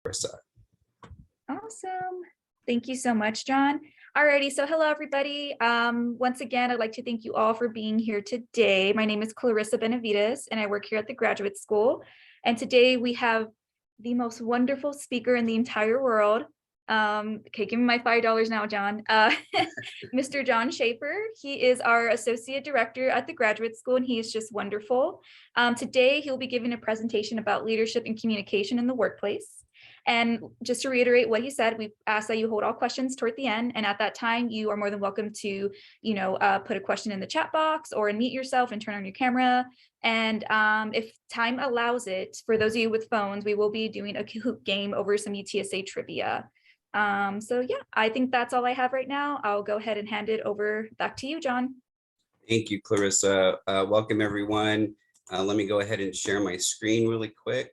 Marissa. Awesome. Thank you so much, John. Alrighty, so hello everybody. Once again, I'd like to thank you all for being here today. My name is Clarissa Benavides and I work here at the Graduate School. And today we have the most wonderful speaker in the entire world. Okay, give me my $5 now, John. Mr. John Shaffer. He is our Associate Director at the Graduate School and he is just wonderful. Today, he'll be giving a presentation about leadership and communication in the workplace. And just to reiterate what he said, we ask that you hold all questions toward the end. And at that time, you are more than welcome to, put a question in the chat box or unmute yourself and turn on your camera. And if time allows it, for those of you with phones, we will be doing a Kahoot game over some UTSA trivia. So yeah, I think that's all I have right now. I'll go ahead and hand it over back to you, John. Thank you, Clarissa. Welcome, everyone. Let me go ahead and share my screen really quick.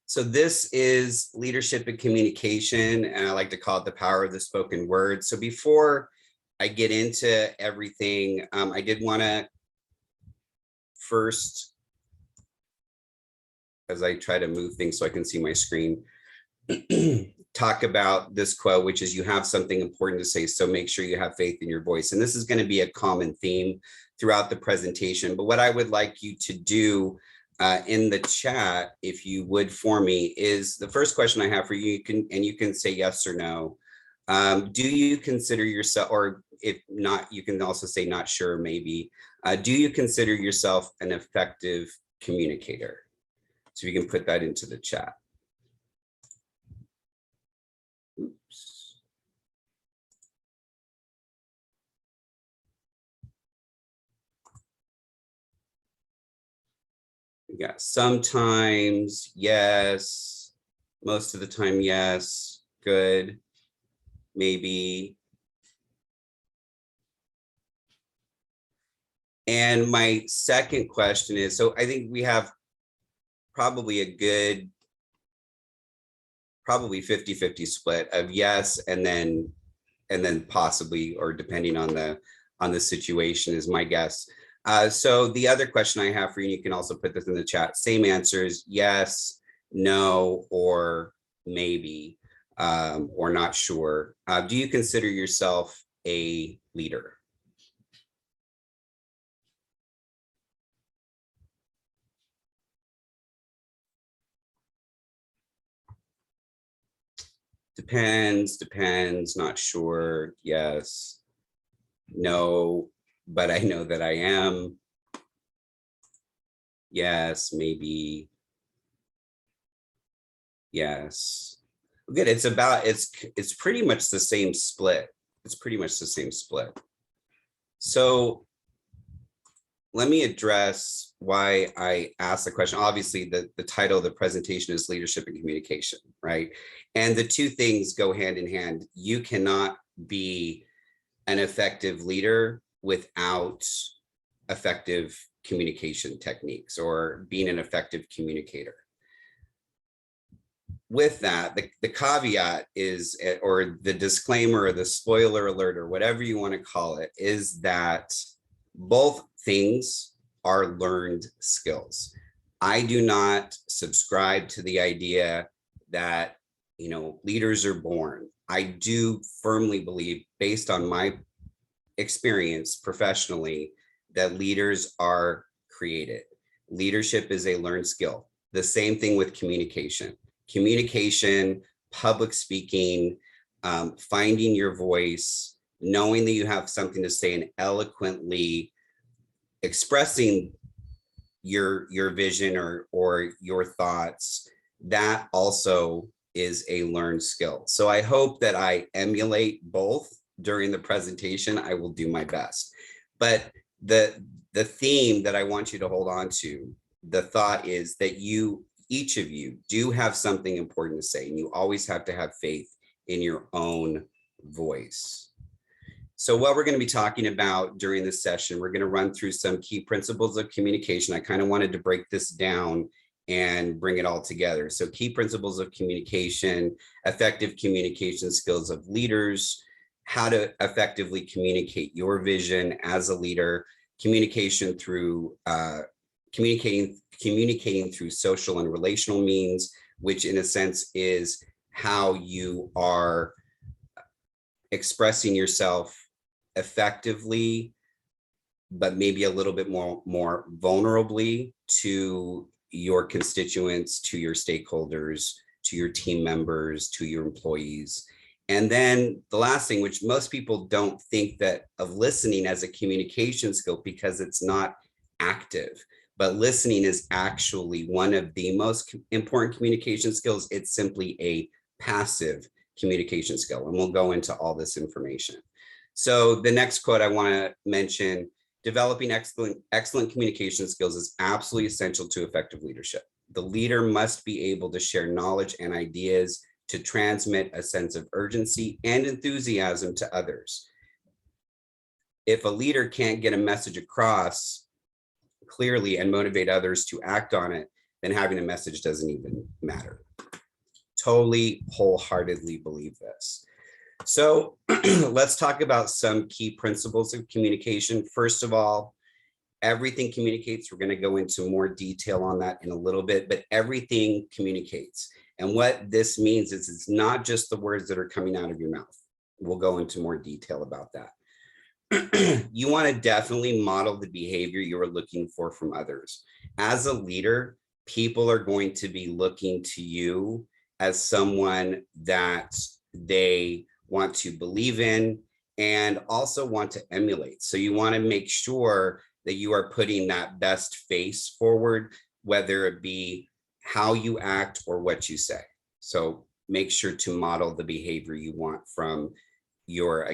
So this is leadership and communication, and I like to call it the power of the spoken word. So before I get into everything, I did want to first, as I try to move things so I can see my screen, talk about this quote, which is, you have something important to say, so make sure you have faith in your voice. And this is going to be a common theme throughout the presentation. But what I would like you to do in the chat, if you would, for me, is the first question I have for you, you can say yes or no. Do you consider yourself, or if not, you can also say not sure, maybe. Do you consider yourself an effective communicator? So you can put that into the chat. Oops. Yeah, sometimes yes, most of the time yes, good, maybe. And my second question is, so I think we have probably a good, probably 50-50 split of yes, and then possibly, or depending on the situation, is my guess. So the other question I have for you, you can also put this in the chat, same answers, yes, no, or maybe, or not sure. Do you consider yourself a leader? Depends, not sure, yes, no, but I know that I am. Yes, maybe. Yes. Good. It's pretty much the same split. It's pretty much the same split. So let me address why I asked the question. Obviously, the title of the presentation is Leadership and Communication, right? And the two things go hand in hand. You cannot be an effective leader without effective communication techniques or being an effective communicator. With that, the caveat is, or the disclaimer or the spoiler alert or whatever you want to call it, is that both things are learned skills. I do not subscribe to the idea that, leaders are born. I do firmly believe, based on my experience professionally, that leaders are created. Leadership is a learned skill. The same thing with communication. Communication, public speaking, finding your voice, knowing that you have something to say and eloquently expressing your vision or your thoughts, that also is a learned skill. So I hope that I emulate both during the presentation. I will do my best. But the theme that I want you to hold on to, the thought is that each of you do have something important to say, and you always have to have faith in your own voice. So what we're going to be talking about during this session, we're going to run through some key principles of communication. I kind of wanted to break this down and bring it all together. So key principles of communication, effective communication skills of leaders, how to effectively communicate your vision as a leader, communication through communicating through social and relational means, which in a sense is how you are expressing yourself effectively, but maybe a little bit more vulnerably to your constituents, to your stakeholders, to your team members, to your employees. And then the last thing, which most people don't think that of listening as a communication skill because it's not active, but listening is actually one of the most important communication skills. It's simply a passive communication skill. And we'll go into all this information. So the next quote I want to mention, developing excellent communication skills is absolutely essential to effective leadership. The leader must be able to share knowledge and ideas to transmit a sense of urgency and enthusiasm to others. If a leader can't get a message across clearly and motivate others to act on it, then having a message doesn't even matter. Totally, wholeheartedly believe this. So let's talk about some key principles of communication. First of all, everything communicates. We're going to go into more detail on that in a little bit, but everything communicates. And what this means is it's not just the words that are coming out of your mouth. We'll go into more detail about that. You want to definitely model the behavior you are looking for from others. As a leader, people are going to be looking to you as someone that they want to believe in and also want to emulate. So you want to make sure that you are putting that best face forward, whether it be how you act or what you say. So make sure to model the behavior you want from your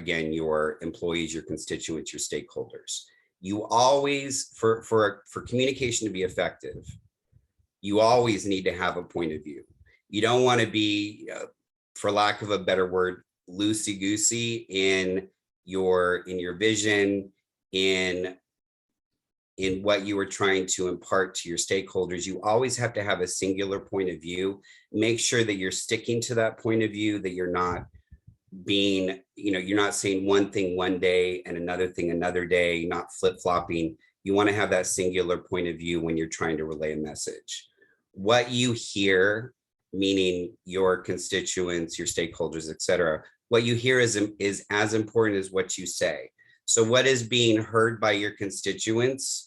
employees, your constituents, your stakeholders. You always, for communication to be effective, you always need to have a point of view. You don't want to be, for lack of a better word, loosey-goosey in your vision, in what you are trying to impart to your stakeholders. You always have to have a singular point of view. Make sure that you're sticking to that point of view, that you're not being, you're not saying one thing one day and another thing another day, not flip-flopping. You want to have that singular point of view when you're trying to relay a message. What you hear, meaning your constituents, your stakeholders, et cetera, what you hear is as important as what you say. So what is being heard by your constituents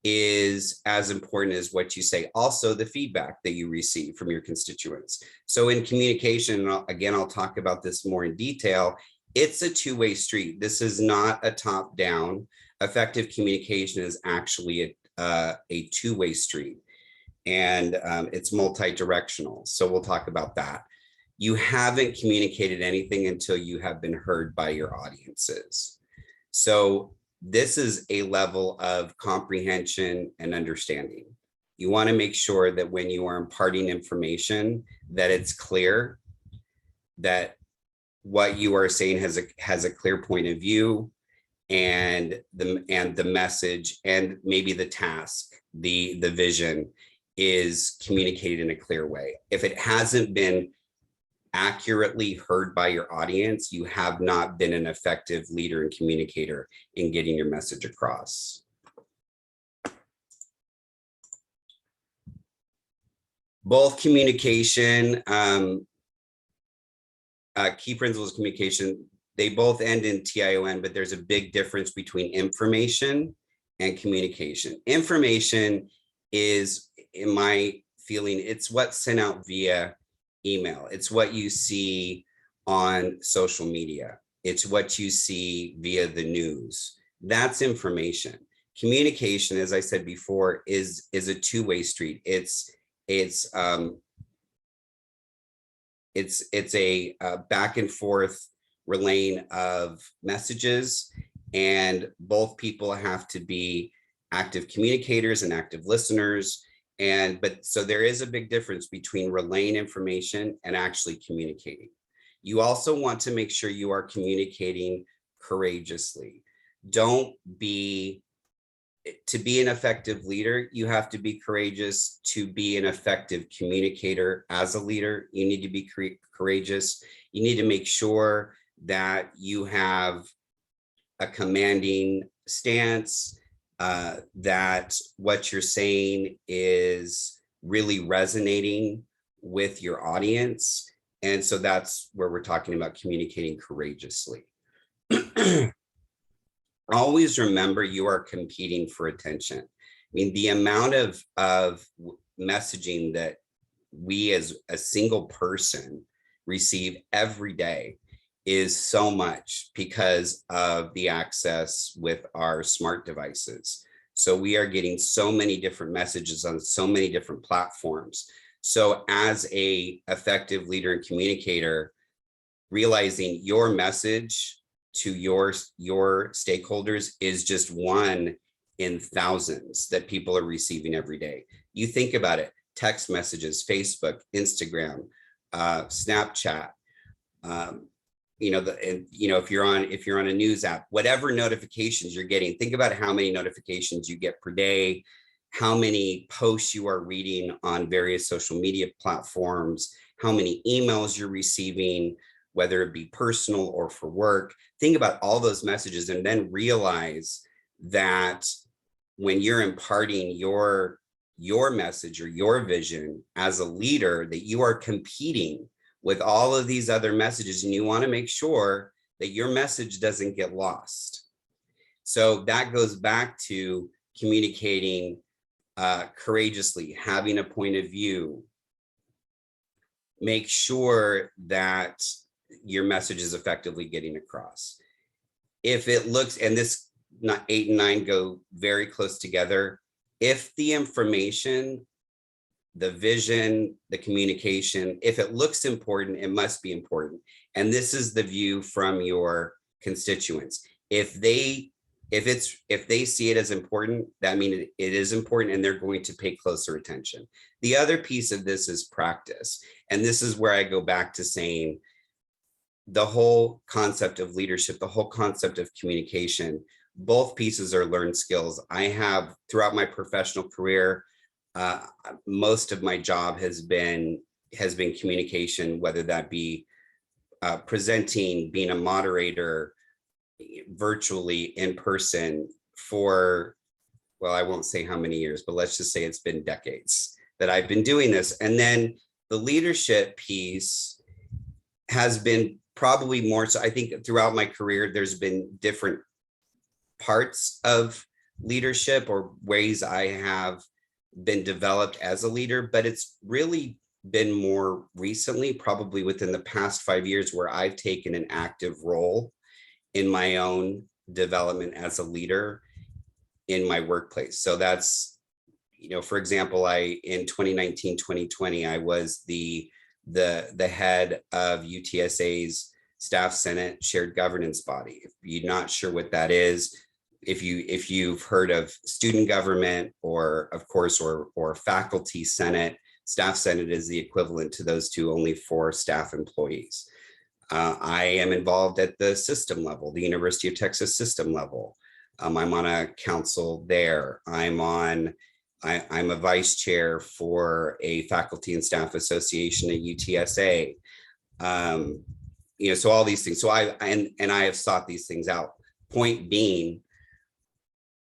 is as important as what you say. Also, the feedback that you receive from your constituents. So in communication, and again, I'll talk about this more in detail, it's a two-way street. This is not a top-down. Effective communication is actually a two-way street, and it's multi-directional. So we'll talk about that. You haven't communicated anything until you have been heard by your audiences. So this is a level of comprehension and understanding. You want to make sure that when you are imparting information, that it's clear, that what you are saying has a clear point of view, and the message and maybe the task, the vision is communicated in a clear way. If it hasn't been accurately heard by your audience, you have not been an effective leader and communicator in getting your message across. Both communication, key principles of communication, they both end in TION, but there's a big difference between information and communication. Information is, in my feeling, it's what's sent out via email. It's what you see on social media. It's what you see via the news. That's information. Communication, as I said before, is a two-way street. It's a back and forth relaying of messages, and both people have to be active communicators and active listeners. But so there is a big difference between relaying information and actually communicating. You also want to make sure you are communicating courageously. Don't be to be an effective leader, you have to be courageous. To be an effective communicator as a leader, you need to be courageous. You need to make sure that you have a commanding stance, that what you're saying is really resonating with your audience. And so that's where we're talking about communicating courageously. Always remember you are competing for attention. I mean, the amount of messaging that we as a single person receive every day is so much because of the access with our smart devices. So we are getting so many different messages on so many different platforms. So as a effective leader and communicator, realizing your message to your stakeholders is just one in thousands that people are receiving every day. You think about it, text messages, Facebook, Instagram, Snapchat, if you're on a news app, whatever notifications you're getting, think about how many notifications you get per day, how many posts you are reading on various social media platforms, how many emails you're receiving, whether it be personal or for work. Think about all those messages and then realize that when you're imparting your message or your vision as a leader, that you are competing with all of these other messages, and you want to make sure that your message doesn't get lost. So that goes back to communicating courageously, having a point of view. Make sure that your message is effectively getting across. If it looks, and this 8 and 9 go very close together, if the information, the vision, the communication, if it looks important, it must be important. And this is the view from your constituents. If they see it as important, that means it is important and they're going to pay closer attention. The other piece of this is practice. And this is where I go back to saying the whole concept of leadership, the whole concept of communication, both pieces are learned skills. I have, throughout my professional career, most of my job has been communication, whether that be presenting, being a moderator, virtually, in person, for, well, I won't say how many years, but let's just say it's been decades that I've been doing this. And then the leadership piece has been probably more so. I think throughout my career, there's been different parts of leadership or ways I have been developed as a leader, but it's really been more recently, probably within the past 5 years, where I've taken an active role in my own development as a leader in my workplace. So that's, for example, in 2019, 2020, I was the head of UTSA's Staff Senate Shared Governance Body. If you're not sure what that is, if you've heard of student government, or of course, or faculty senate, Staff Senate is the equivalent to those two, only for staff employees. I am involved at the system level, the University of Texas system level. I'm on a council there. I'm a vice chair for a faculty and staff association at UTSA. So all these things. So I have sought these things out. Point being,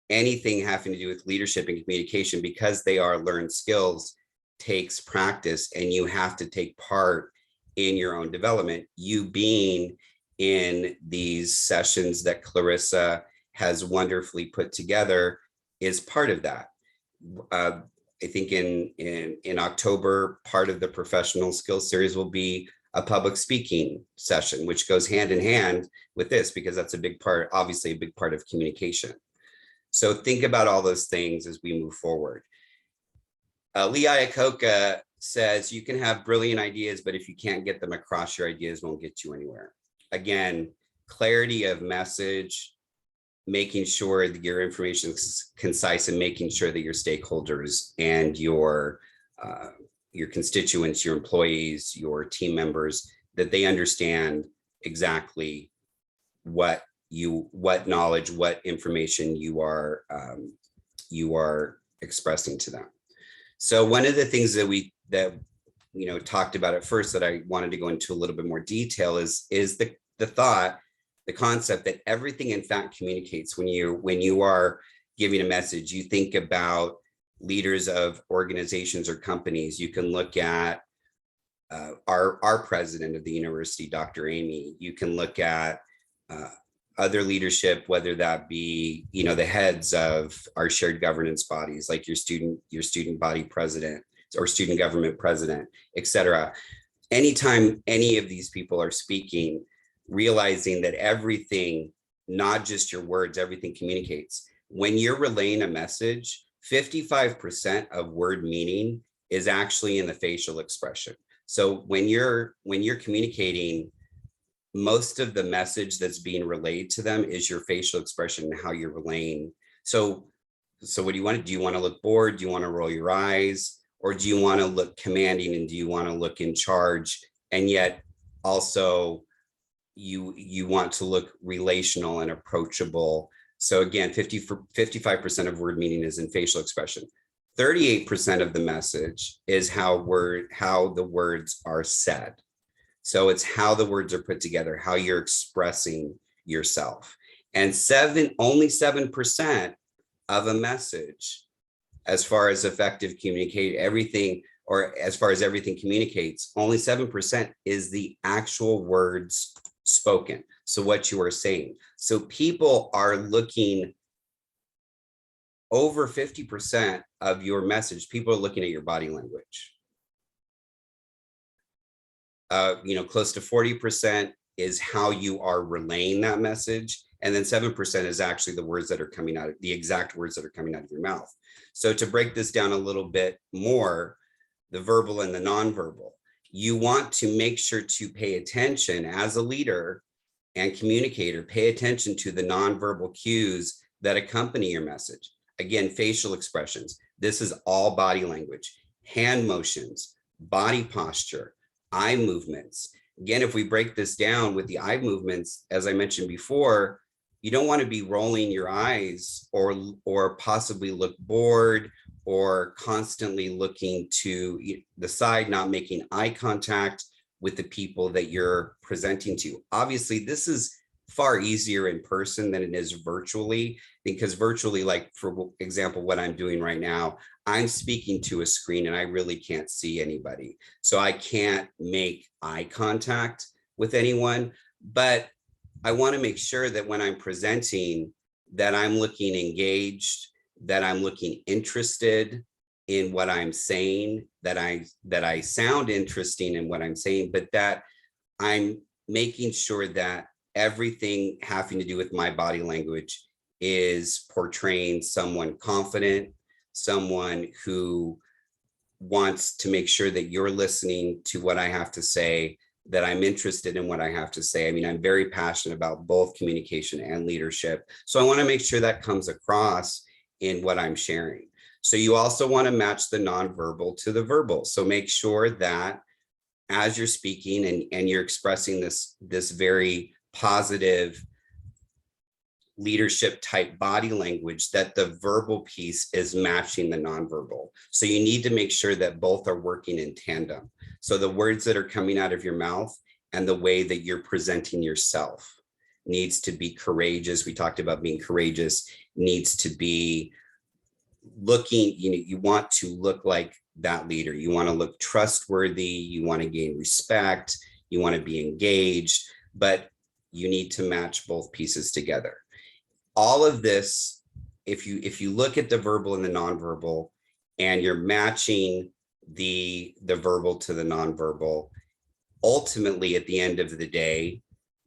anything having to do with leadership and communication, because they are learned skills, takes practice, and you have to take part in your own development. You being in these sessions that Clarissa has wonderfully put together is part of that. I think in October, part of the professional skills series will be a public speaking session, which goes hand in hand with this, because that's a big part, obviously a big part of communication. So think about all those things as we move forward. Lee Iacocca says you can have brilliant ideas, but if you can't get them across, your ideas won't get you anywhere. Again, clarity of message, making sure that your information is concise, and making sure that your stakeholders and your constituents, your employees, your team members, that they understand exactly what knowledge, what information you are you are expressing to them. So one of the things that we talked about at first that I wanted to go into a little bit more detail is the concept that everything in fact communicates. When you are giving a message, you think about leaders of organizations or companies. You can look at our president of the university, Dr. Amy. You can look at other leadership, whether that be, the heads of our shared governance bodies, like your student body president or student government president, et cetera. Anytime any of these people are speaking, realizing that everything, not just your words, everything communicates. When you're relaying a message, 55% of word meaning is actually in the facial expression. So when you're communicating, most of the message that's being relayed to them is your facial expression and how you're relaying. So what do you want to do? You want to look bored? Do you want to roll your eyes? Or do you want to look commanding, and do you want to look in charge? And yet also you want to look relational and approachable. So again, 55% of word meaning is in facial expression. 38% of the message is how the words are said. So it's how the words are put together, how you're expressing yourself. And only 7% of a message, as far as effective communicate everything, or as far as everything communicates, only 7% is the actual words spoken. So what you are saying. So people are looking, over 50% of your message, people are looking at your body language. Close to 40% is how you are relaying that message. And then 7% is actually the words that are coming out, the exact words that are coming out of your mouth. So to break this down a little bit more, the verbal and the nonverbal, you want to make sure to pay attention as a leader and communicator, pay attention to the nonverbal cues that accompany your message. Again, facial expressions. This is all body language, hand motions, body posture, eye movements. Again, if we break this down with the eye movements, as I mentioned before, you don't want to be rolling your eyes or possibly look bored or constantly looking to the side, not making eye contact with the people that you're presenting to. Obviously, this is far easier in person than it is virtually, because virtually, like for example, what I'm doing right now, I'm speaking to a screen and I really can't see anybody. So I can't make eye contact with anyone, but I want to make sure that when I'm presenting, that I'm looking engaged, that I'm looking interested in what I'm saying, that I sound interesting in what I'm saying, but that I'm making sure that everything having to do with my body language is portraying someone confident, someone who wants to make sure that you're listening to what I have to say, that I'm interested in what I have to say. I mean, I'm very passionate about both communication and leadership. So I want to make sure that comes across in what I'm sharing. So you also want to match the nonverbal to the verbal. So make sure that as you're speaking and you're expressing this very positive leadership type body language, that the verbal piece is matching the nonverbal. So you need to make sure that both are working in tandem. So the words that are coming out of your mouth and the way that you're presenting yourself needs to be courageous. We talked about being courageous, needs to be looking, you want to look like that leader. You want to look trustworthy. You want to gain respect. You want to be engaged, but you need to match both pieces together. All of this, if you look at the verbal and the nonverbal, and you're matching the verbal to the nonverbal, ultimately at the end of the day,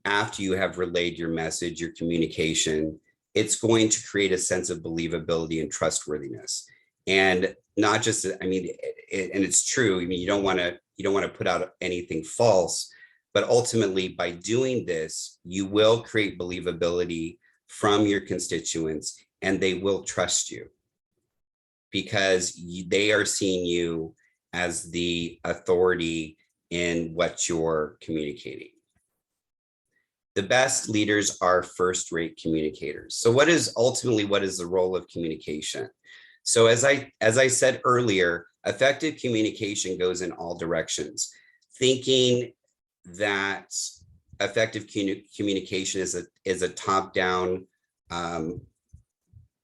after you have relayed your message, your communication, it's going to create a sense of believability and trustworthiness. And not just, I mean, and it's true. I mean, you don't want to put out anything false, but ultimately by doing this, you will create believability from your constituents, and they will trust you because they are seeing you as the authority in what you're communicating. The best leaders are first-rate communicators. So what is the role of communication? So as I said earlier, effective communication goes in all directions. Thinking that effective communication is a top-down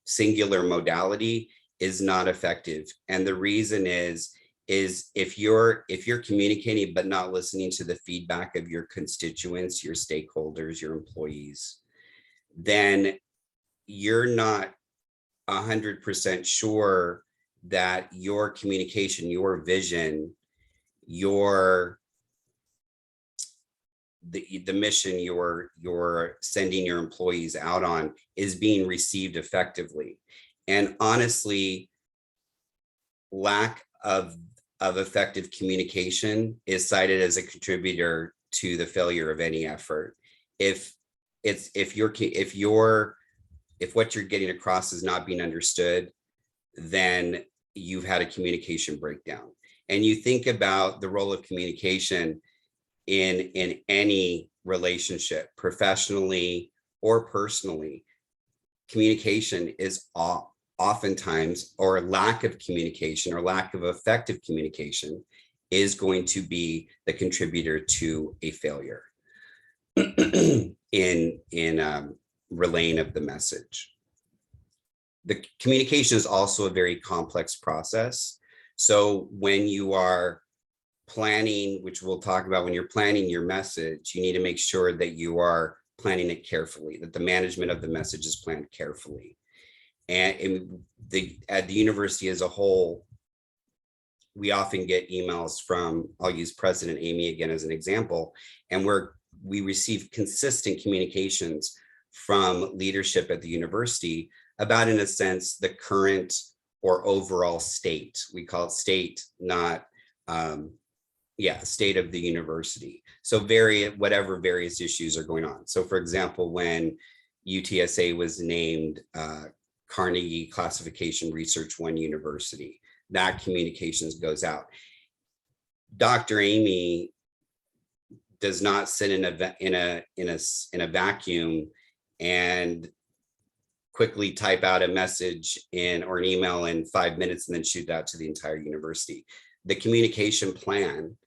singular modality is not effective. And the reason is if you're communicating but not listening to the feedback of your constituents, your stakeholders, your employees, then you're not 100% sure that your communication, your vision, the mission you're sending your employees out on is being received effectively. And honestly, lack of effective communication is cited as a contributor to the failure of any effort. If what you're getting across is not being understood, then you've had a communication breakdown. And you think about the role of communication in any relationship, professionally or personally. Communication is oftentimes, or lack of communication or lack of effective communication is going to be the contributor to a failure in relaying of the message. The communication is also a very complex process. So when you are planning, which we'll talk about, when you're planning your message, you need to make sure that you are planning it carefully, that the management of the message is planned carefully. And at the university as a whole, we often get emails from, I'll use President Amy again as an example, and we receive consistent communications from leadership at the university about, in a sense, the current or overall state. We call it state, not state of the university. So whatever various issues are going on. So for example, when UTSA was named Carnegie Classification Research 1 University, that communications goes out. Dr. Amy does not sit in a vacuum and quickly type out a message or an email in 5 minutes and then shoot out to the entire university. The communication plan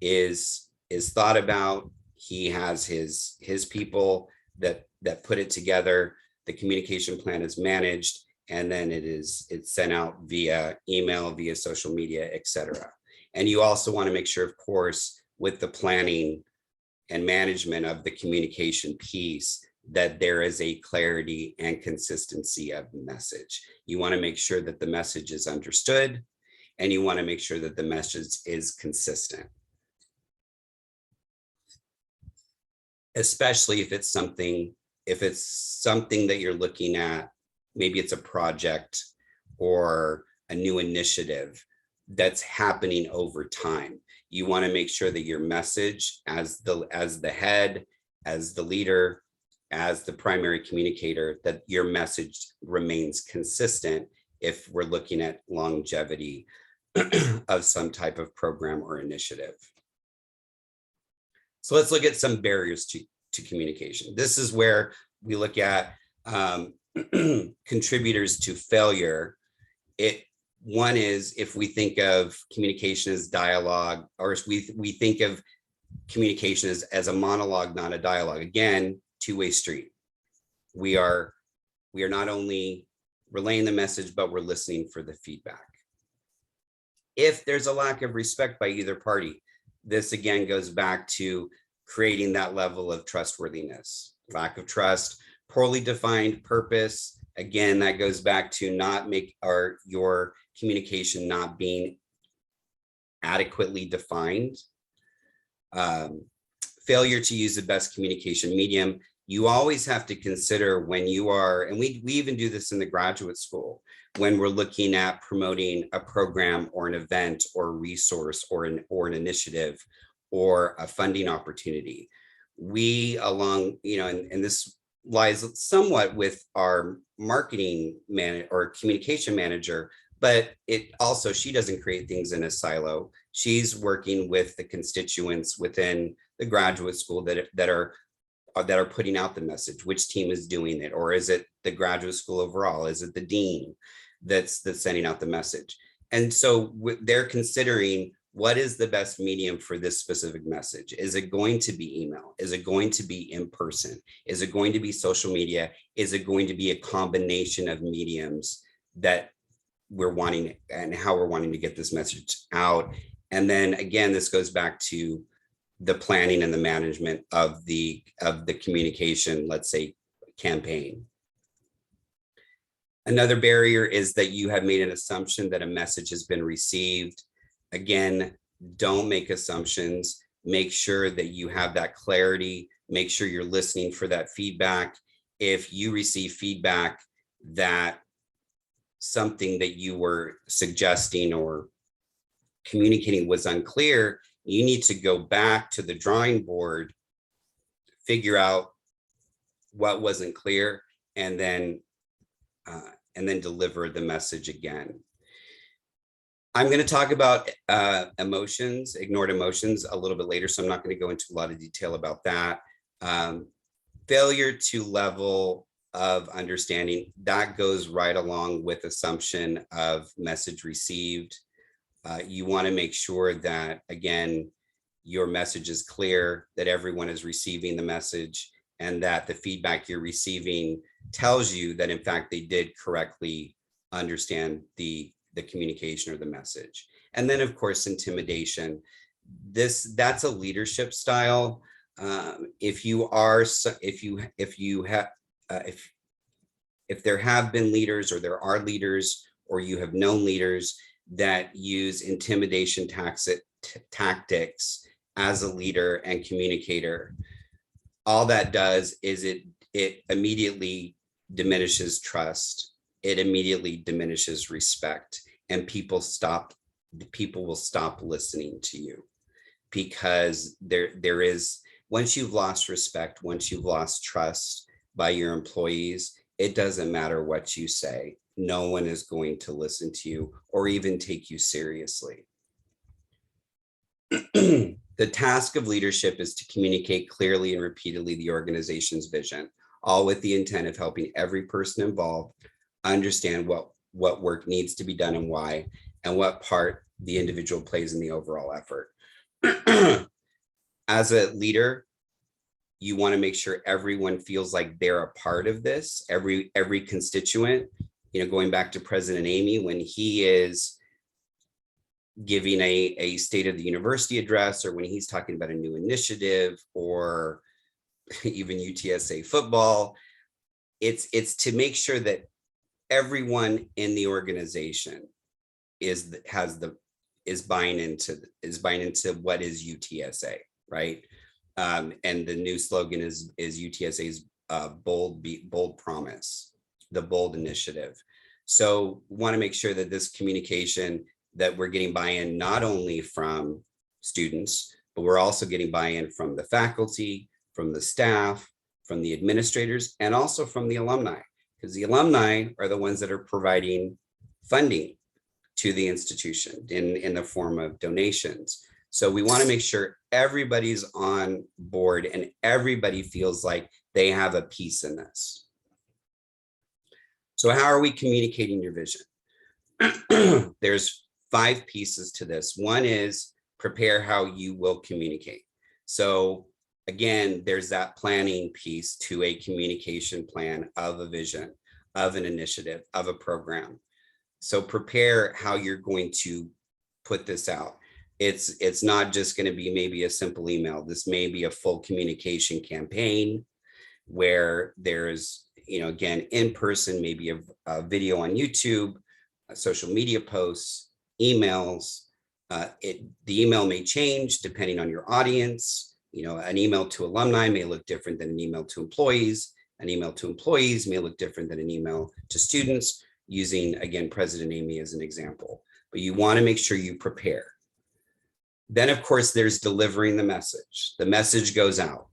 is thought about. He has his people that put it together. The communication plan is managed, and then it's sent out via email, via social media, etc. And you also want to make sure, of course, with the planning and management of the communication piece, that there is a clarity and consistency of the message. You want to make sure that the message is understood, and you want to make sure that the message is consistent. Especially if it's something that you're looking at, maybe it's a project or a new initiative that's happening over time. You want to make sure that your message as the head, as the leader, as the primary communicator, that your message remains consistent if we're looking at longevity of some type of program or initiative. So let's look at some barriers to communication. This is where we look at contributors to failure. One is, if we think of communication as dialogue, or if we think of communication as a monologue, not a dialogue. Again, two-way street. We are not only relaying the message, but we're listening for the feedback. If there's a lack of respect by either party, this again goes back to creating that level of trustworthiness. Lack of trust, poorly defined purpose. Again, that goes back to your communication not being adequately defined. Failure to use the best communication medium. You always have to consider when you are, and we even do this in the graduate school, when we're looking at promoting a program or an event or a resource or an initiative or a funding opportunity. We and this lies somewhat with our marketing or communication manager, but she doesn't create things in a silo. She's working with the constituents within the graduate school that are that are putting out the message? Which team is doing it? Or is it the graduate school overall? Is it the dean that's sending out the message? And so they're considering, what is the best medium for this specific message? Is it going to be email? Is it going to be in person? Is it going to be social media? Is it going to be a combination of mediums that we're wanting, and how we're wanting to get this message out? And then again, this goes back to the planning and the management of the communication, let's say, campaign. Another barrier is that you have made an assumption that a message has been received. Again, don't make assumptions. Make sure that you have that clarity. Make sure you're listening for that feedback. If you receive feedback that something that you were suggesting or communicating was unclear, you need to go back to the drawing board, figure out what wasn't clear, and then deliver the message again. I'm going to talk about emotions, ignored emotions, a little bit later, so I'm not going to go into a lot of detail about that. Failure to level of understanding, that goes right along with assumption of message received. You want to make sure that, again, your message is clear, that everyone is receiving the message, and that the feedback you're receiving tells you that, in fact, they did correctly understand the communication or the message. And then, of course, intimidation. That's a leadership style. If there have been leaders, or there are leaders, or you have known leaders that use intimidation tactics as a leader and communicator, all that does is it immediately diminishes trust. It immediately diminishes respect, and people will stop listening to you, because there is, once you've lost respect, once you've lost trust by your employees, it doesn't matter what you say. No one is going to listen to you or even take you seriously. The task of leadership is to communicate clearly and repeatedly the organization's vision, all with the intent of helping every person involved understand what work needs to be done and why, and what part the individual plays in the overall effort. As a leader, you want to make sure everyone feels like they're a part of this, every constituent. Going back to President Amy, when he is giving a state of the university address, or when he's talking about a new initiative, or even UTSA football, it's to make sure that everyone in the organization is buying into what is UTSA, right? And the new slogan is UTSA's bold promise, the bold initiative. So we want to make sure that this communication, that we're getting buy-in not only from students, but we're also getting buy-in from the faculty, from the staff, from the administrators, and also from the alumni, because the alumni are the ones that are providing funding to the institution in the form of donations. So we want to make sure everybody's on board and everybody feels like they have a piece in this. So how are we communicating your vision? There's 5 pieces to this. One is prepare how you will communicate. So again, there's that planning piece to a communication plan of a vision, of an initiative, of a program. So prepare how you're going to put this out. It's not just going to be maybe a simple email. This may be a full communication campaign where there's, again, in person, maybe a video on YouTube, social media posts, emails. The email may change depending on your audience. An email to alumni may look different than an email to employees. An email to employees may look different than an email to students, using, again, President Amy as an example. But you want to make sure you prepare. Then, of course, there's delivering the message. The message goes out,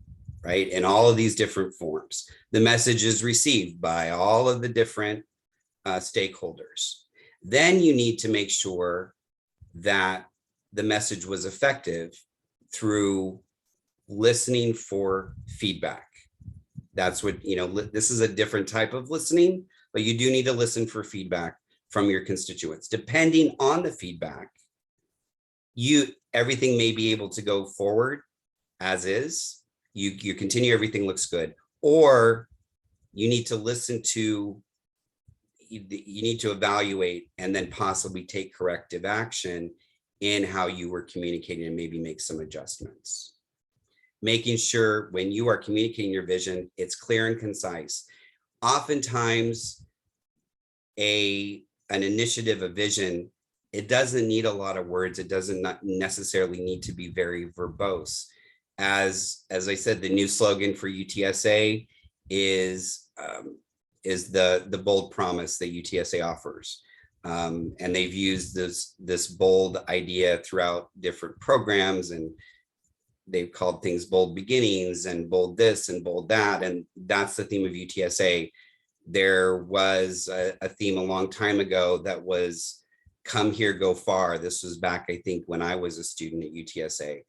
right, in all of these different forms. The message is received by all of the different stakeholders. Then you need to make sure that the message was effective through listening for feedback. That's what, this is a different type of listening, but you do need to listen for feedback from your constituents. Depending on the feedback, everything may be able to go forward as is. You continue, everything looks good, or you need to listen to, you need to evaluate and then possibly take corrective action in how you were communicating and maybe make some adjustments. Making sure when you are communicating your vision, it's clear and concise. Oftentimes, an initiative, a vision, it doesn't need a lot of words. It doesn't not necessarily need to be very verbose. As I said, the new slogan for UTSA is the bold promise that UTSA offers. And they've used this bold idea throughout different programs, and they've called things bold beginnings and bold this and bold that. And that's the theme of UTSA. There was a theme a long time ago that was come here, go far. This was back, I think, when I was a student at UTSA.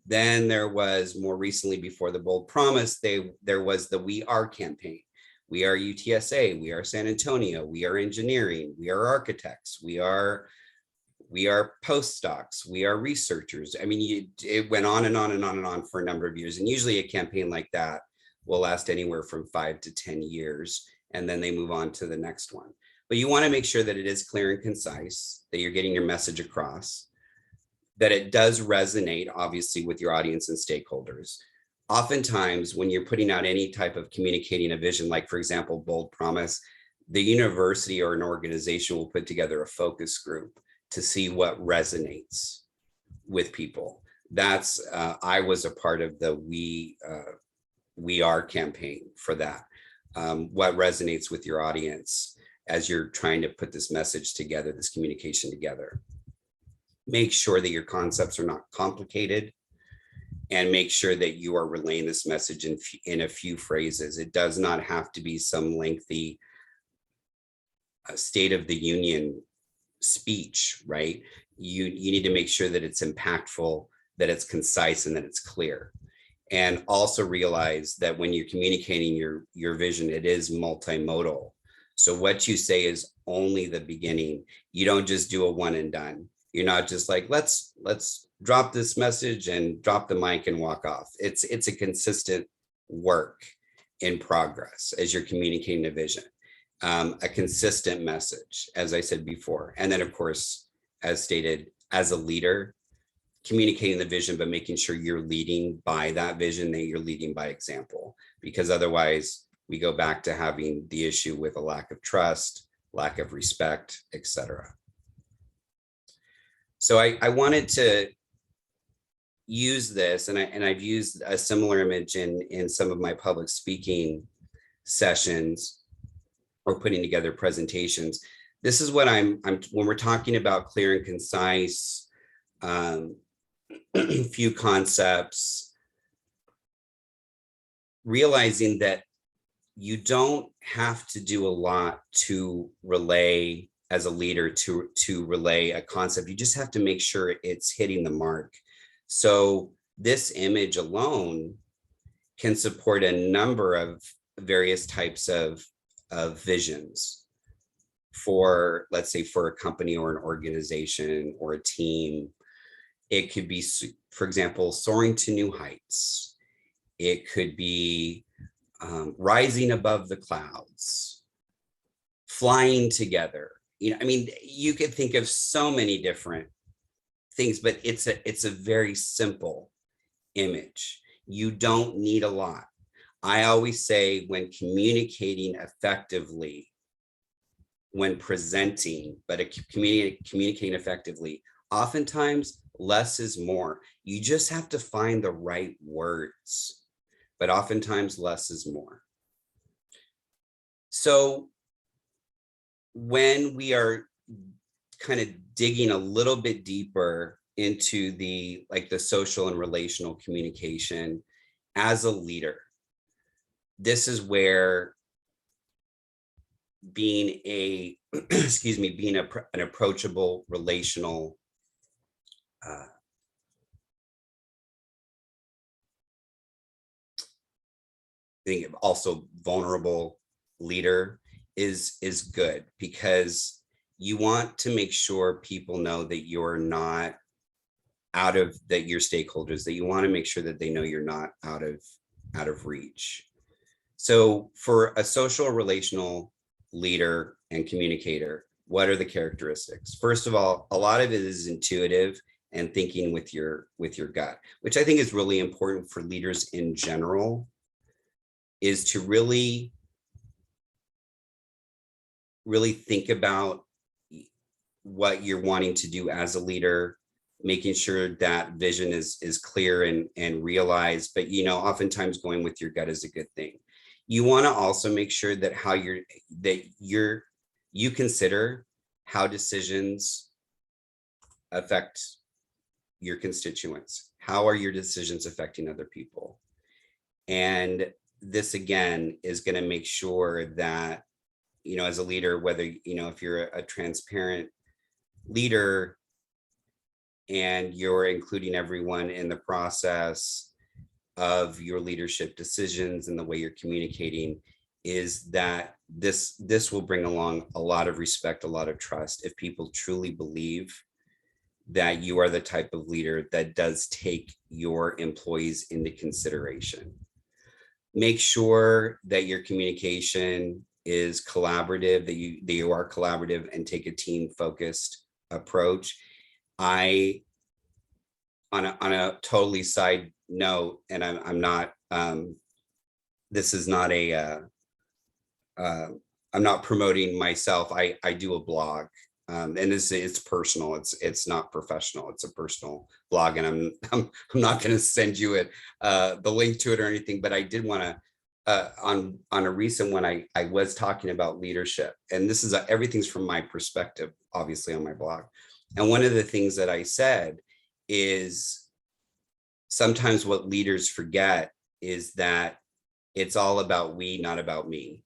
Then there was more recently, before the bold promise, there was the We Are campaign. We are UTSA, we are San Antonio, we are engineering, we are architects, we are postdocs, we are researchers. I mean, it went on and on and on and on for a number of years. And usually a campaign like that will last anywhere from 5 to 10 years. And then they move on to the next one. But you want to make sure that it is clear and concise, that you're getting your message across, that it does resonate, obviously, with your audience and stakeholders. Oftentimes, when you're putting out any type of communicating a vision, like, for example, bold promise, the university or an organization will put together a focus group to see what resonates with people. That's, I was a part of the We Are campaign for that. What resonates with your audience as you're trying to put this message together, this communication together. Make sure that your concepts are not complicated, and make sure that you are relaying this message in a few phrases. It does not have to be some lengthy State of the Union speech, right? You need to make sure that it's impactful, that it's concise, and that it's clear. And also realize that when you're communicating your vision, it is multimodal. So what you say is only the beginning. You don't just do a one and done. You're not just like, let's drop this message and drop the mic and walk off. It's a consistent work in progress as you're communicating a vision, a consistent message, as I said before. And then, of course, as stated, as a leader, communicating the vision, but making sure you're leading by that vision, that you're leading by example, because otherwise we go back to having the issue with a lack of trust, lack of respect, etc. So I wanted to use this, and I've used a similar image in some of my public speaking sessions or putting together presentations. This is what I'm when we're talking about clear and concise, few concepts, realizing that you don't have to do a lot to relay as a leader to relay a concept. You just have to make sure it's hitting the mark. So this image alone can support a number of various types of visions for, let's say, for a company or an organization or a team. It could be, for example, soaring to new heights. It could be rising above the clouds, flying together. I mean, you could think of so many different things, but it's a very simple image. You don't need a lot. I always say, when communicating effectively, when presenting, but communicating effectively, oftentimes less is more. You just have to find the right words, but oftentimes less is more. So when we are kind of digging a little bit deeper into the social and relational communication as a leader, this is where being an approachable relational think also vulnerable leader is good, because you want to make sure people know that you're not out of, that your stakeholders, that you want to make sure that they know you're not out of reach. So for a social relational leader and communicator, what are the characteristics? First of all, a lot of it is intuitive and thinking with your gut, which I think is really important for leaders in general, is to really think about what you're wanting to do as a leader, making sure that vision is clear and realized. But oftentimes going with your gut is a good thing. You want to also make sure that you consider how decisions affect your constituents. How are your decisions affecting other people? And this again is going to make sure that, as a leader, whether, if you're a transparent leader and you're including everyone in the process of your leadership decisions and the way you're communicating, is that this will bring along a lot of respect, a lot of trust, if people truly believe that you are the type of leader that does take your employees into consideration. Make sure that your communication is collaborative, that you are collaborative and take a team focused approach. On a totally side note, and I'm not, this is not I'm not promoting myself. I do a blog, and it's personal. It's not professional. It's a personal blog, and I'm not going to send you the link to it or anything. But I did want to, on a recent one, I was talking about leadership, and this is everything's from my perspective, obviously, on my blog. And one of the things that I said is, sometimes what leaders forget is that it's all about we, not about me.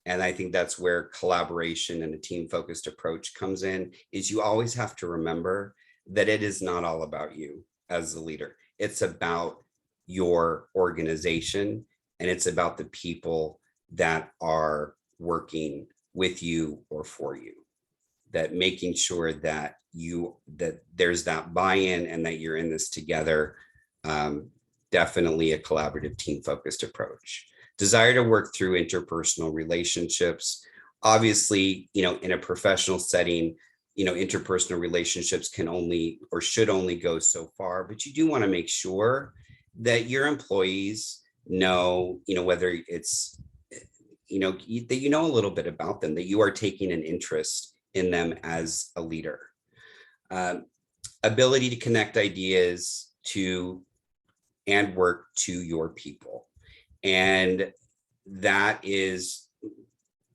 And I think that's where collaboration and a team-focused approach comes in, is you always have to remember that it is not all about you as the leader. It's about your organization, and it's about the people that are working with you or for you. That making sure that there's that buy-in and that you're in this together. Definitely a collaborative, team-focused approach. Desire to work through interpersonal relationships. Obviously, in a professional setting, interpersonal relationships can only or should only go so far, but you do want to make sure that your employees know, whether it's, that a little bit about them, that you are taking an interest in them as a leader. Ability to connect ideas to and work to your people. And that is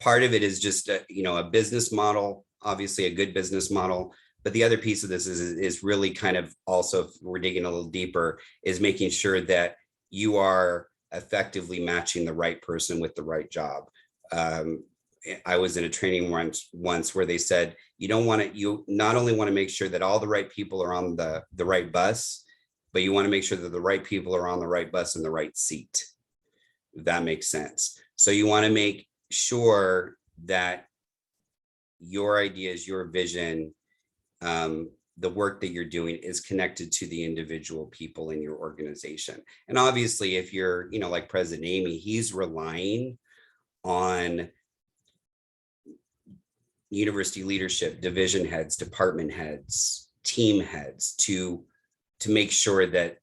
part of it, is just a business model, obviously a good business model. But the other piece of this is really kind of also, if we're digging a little deeper, is making sure that you are effectively matching the right person with the right job. I was in a training once where they said, you not only want to make sure that all the right people are on the right bus, but you want to make sure that the right people are on the right bus in the right seat. If that makes sense. So you want to make sure that your ideas, your vision, the work that you're doing is connected to the individual people in your organization. And obviously, if you're, like President Amy, he's relying on university leadership, division heads, department heads, team heads to make sure that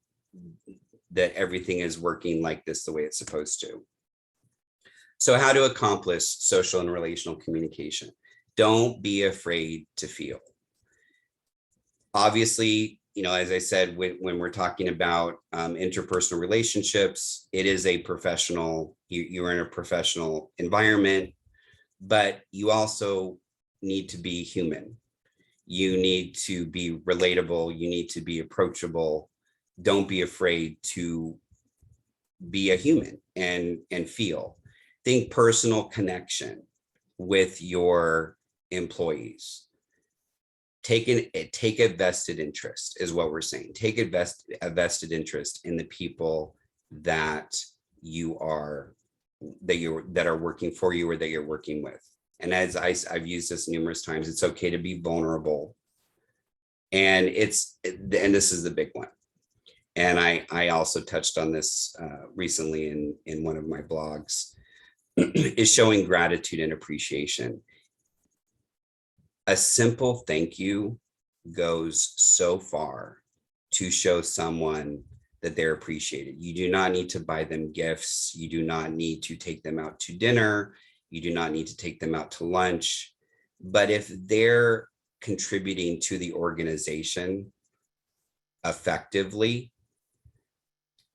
everything is working like this, the way it's supposed to. So how to accomplish social and relational communication? Don't be afraid to feel. Obviously, as I said, when we're talking about interpersonal relationships, it is a professional, you're in a professional environment, but you also need to be human. You need to be relatable. You need to be approachable. Don't be afraid to be a human and feel. Think personal connection with your employees. Take a vested interest is what we're saying. Take a vested interest in the people that you are that are working for you or that you're working with. And as I've used this numerous times, it's okay to be vulnerable. And and this is the big one. And I also touched on this recently in one of my blogs, is showing gratitude and appreciation. A simple thank you goes so far to show someone that they're appreciated. You do not need to buy them gifts. You do not need to take them out to dinner. You do not need to take them out to lunch. But if they're contributing to the organization effectively,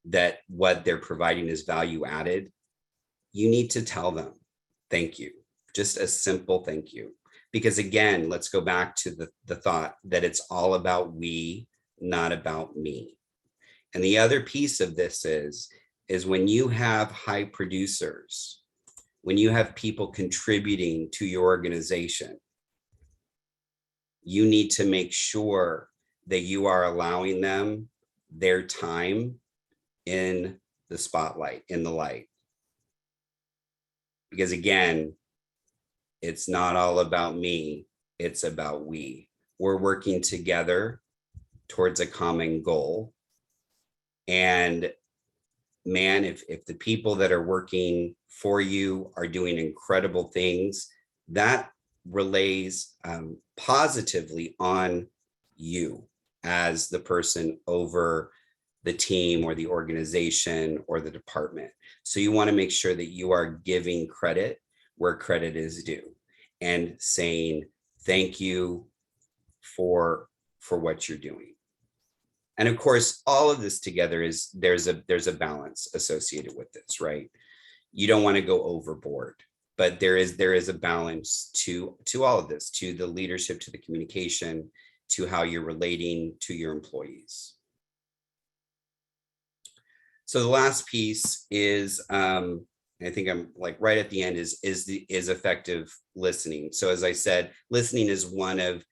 that what they're providing is value added, you need to tell them thank you. Just a simple thank you. Because again, let's go back to the thought that it's all about we, not about me. And the other piece of this is when you have high producers, when you have people contributing to your organization, you need to make sure that you are allowing them their time in the spotlight, in the light. Because again, it's not all about me, it's about we. We're working together towards a common goal. And man, if the people that are working for you are doing incredible things, that relays positively on you as the person over the team or the organization or the department. So you want to make sure that you are giving credit where credit is due and saying thank you for what you're doing. And of course, all of this together is there's a balance associated with this, right? You don't want to go overboard, but there is a balance to all of this, to the leadership, to the communication, to how you're relating to your employees. So the last piece is, I think I'm like right at the end, is effective listening. So as I said, listening is one of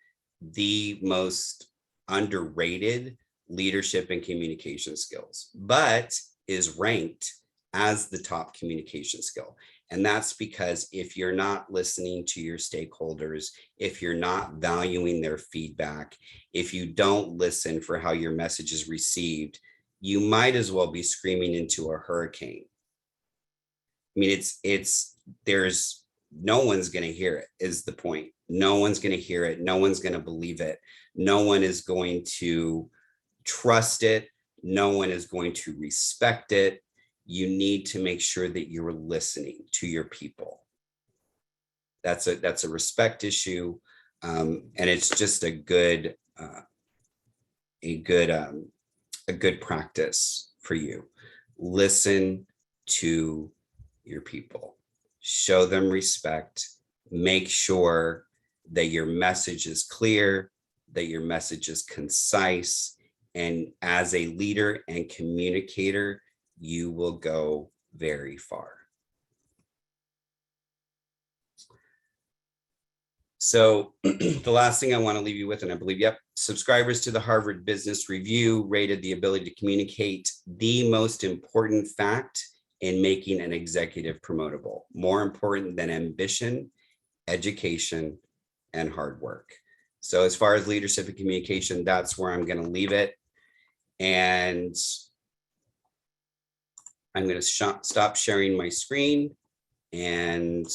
the most underrated leadership and communication skills, but is ranked as the top communication skill. And that's because if you're not listening to your stakeholders, if you're not valuing their feedback, if you don't listen for how your message is received, you might as well be screaming into a hurricane. I mean, there's no one's going to hear it, is the point. No one's going to hear it. No one's going to believe it. No one is going to trust it. No one is going to respect it. You need to make sure that you're listening to your people. That's a respect issue, and it's just a good practice for you. Listen to your people. Show them respect. Make sure that your message is clear, that your message is concise, and as a leader and communicator, you will go very far. So the last thing I want to leave you with, and I believe, yep, subscribers to the Harvard Business Review rated the ability to communicate the most important fact in making an executive promotable, more important than ambition, education, and hard work. So as far as leadership and communication, that's where I'm going to leave it. And I'm going to stop sharing my screen and